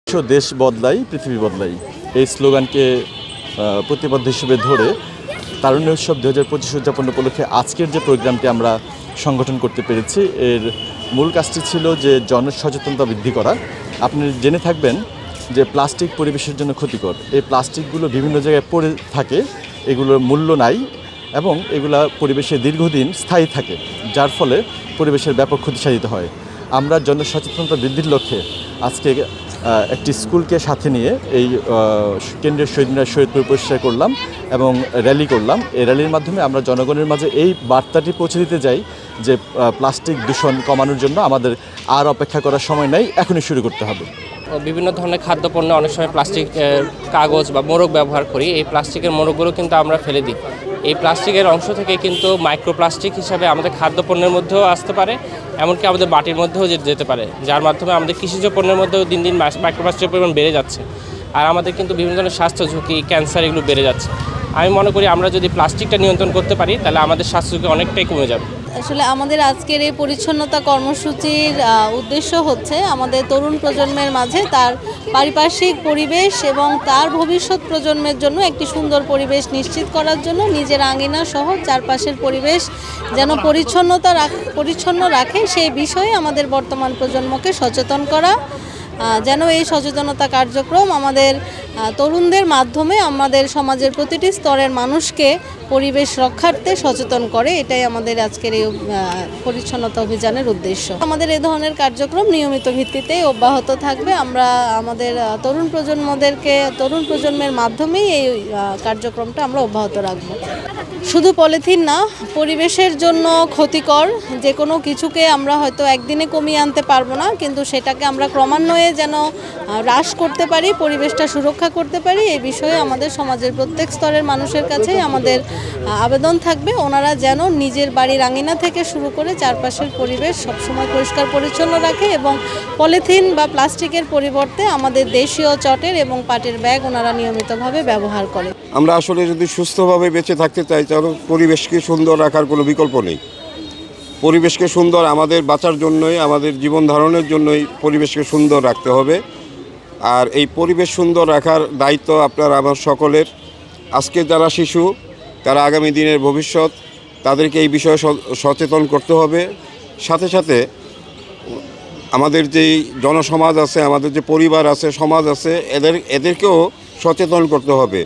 দেশ বদলাই পৃথিবী বদলাই এই স্লোগানকে প্রতিপাদ্য হিসেবে ধরে তারুণ্য উৎসব 2025 উদযাপন উপলক্ষে আজকের যে প্রোগ্রামটি আমরা সংগঠন করতে পেরেছি এর মূল কাজটি ছিল যে জনসচেতনতা বৃদ্ধি করা। আপনি জেনে থাকবেন যে প্লাস্টিক পরিবেশের জন্য ক্ষতিকর। এই প্লাস্টিকগুলো বিভিন্ন জায়গায় পড়ে থাকে, এগুলোর মূল্য নাই এবং এগুলা পরিবেশে দীর্ঘদিন স্থায়ী থাকে, যার ফলে পরিবেশের ব্যাপক ক্ষতি সাধিত হয়। আমরা জনসচেতনতা বৃদ্ধির লক্ষ্যে আজকে একটি স্কুলকে সাথে নিয়ে এই কেন্দ্রীয় শহীদ মিনার শহীদপুর পরিষ্কার করলাম এবং র্যালি করলাম। এই র্যালির মাধ্যমে আমরা জনগণের মাঝে এই বার্তাটি পৌঁছে দিতে যাই যে প্লাস্টিক দূষণ কমানোর জন্য আমাদের আর অপেক্ষা করার সময় নেই, এখনই শুরু করতে হবে। বিভিন্ন ধরনের খাদ্যপণ্যে অনেক সময় প্লাস্টিক কাগজ বা মোড়ক ব্যবহার করি। এই প্লাস্টিকের মোড়কগুলো কিন্তু আমরা ফেলে দিই। এই প্লাস্টিকের অংশ থেকে কিন্তু মাইক্রোপ্লাস্টিক হিসাবে আমাদের খাদ্যপণ্যের মধ্যেও আসতে পারে, এমনকি আমাদের বাটির মধ্যেও যেতে পারে, যার মাধ্যমে আমাদের কৃষিজ পণ্যের মধ্যেও দিন দিন মাইক্রোপ্লাস্টিকের পরিমাণ বেড়ে যাচ্ছে। আর আমাদের কিন্তু বিভিন্ন ধরনের স্বাস্থ্য ঝুঁকি, ক্যান্সার এগুলো বেড়ে যাচ্ছে। আমি মনে করি আমরা যদি প্লাস্টিকটা নিয়ন্ত্রণ করতে পারি তাহলে আমাদের স্বাস্থ্য ঝুঁকি অনেকটাই কমে যাবে। আসলে আমাদের আজকের এই পরিচ্ছন্নতা কর্মসূচির উদ্দেশ্য হচ্ছে আমাদের তরুণ প্রজন্মের মাঝে তার পারিপার্শ্বিক পরিবেশ এবং তার ভবিষ্যৎ প্রজন্মের জন্য একটি সুন্দর পরিবেশ নিশ্চিত করার জন্য নিজের আঙিনা সহ চারপাশের পরিবেশ যেন পরিচ্ছন্ন রাখে সেই বিষয়ে আমাদের বর্তমান প্রজন্মকে সচেতন করা। যেন এই সচেতনতা কার্যক্রম আমাদের তরুণদের মাধ্যমে আমাদের সমাজের প্রতিটি স্তরের মানুষকে পরিবেশ রক্ষার্থে সচেতন করে, এটাই আমাদের আজকের এই পরিচ্ছন্নতা অভিযানের উদ্দেশ্য। আমাদের এই ধরনের কার্যক্রম নিয়মিত ভিত্তিতে অব্যাহত থাকবে। আমরা আমাদের তরুণ প্রজন্মের মাধ্যমেই এই কার্যক্রমটা আমরা অব্যাহত রাখব। শুধু পলিথিন না, পরিবেশের জন্য ক্ষতিকর যে কোনো কিছুকে আমরা হয়তো একদিনে কমিয়ে আনতে পারবো না, কিন্তু সেটাকে আমরা ক্রমান্বয়ে যেন হ্রাস করতে পারি, পরিবেশটা সুরক্ষা করতে পারি, এই বিষয়ে আমাদের সমাজের প্রত্যেক স্তরের মানুষের কাছেই আমাদের আবেদন থাকবে। ওনারা যেন নিজের বাড়ির আঙিনা থেকে শুরু করে চারপাশের পরিবেশ সবসময় পরিষ্কার পরিচ্ছন্ন রাখে এবং পলিথিন বা প্লাস্টিকের পরিবর্তে আমাদের দেশীয় চটের এবং পাটের ব্যাগ ওনারা নিয়মিতভাবে ব্যবহার করে। আমরা আসলে যদি সুস্থভাবে বেঁচে থাকতে চাই তাহলে পরিবেশকে সুন্দর রাখার কোনো বিকল্প নেই। পরিবেশকে সুন্দর আমাদের বাঁচার জন্যই, আমাদের জীবন ধারণের জন্যই পরিবেশকে সুন্দর রাখতে হবে। আর এই পরিবেশ সুন্দর রাখার দায়িত্ব আপনার আমার সকলের। আজকে যারা শিশু, তারা আগামী দিনের ভবিষ্যৎ, তাদেরকে এই বিষয়ে সচেতন করতে হবে। সাথে সাথে আমাদের যেই জনসমাজ আছে, আমাদের যে পরিবার আছে, সমাজ আছে, এদেরকেও সচেতন করতে হবে।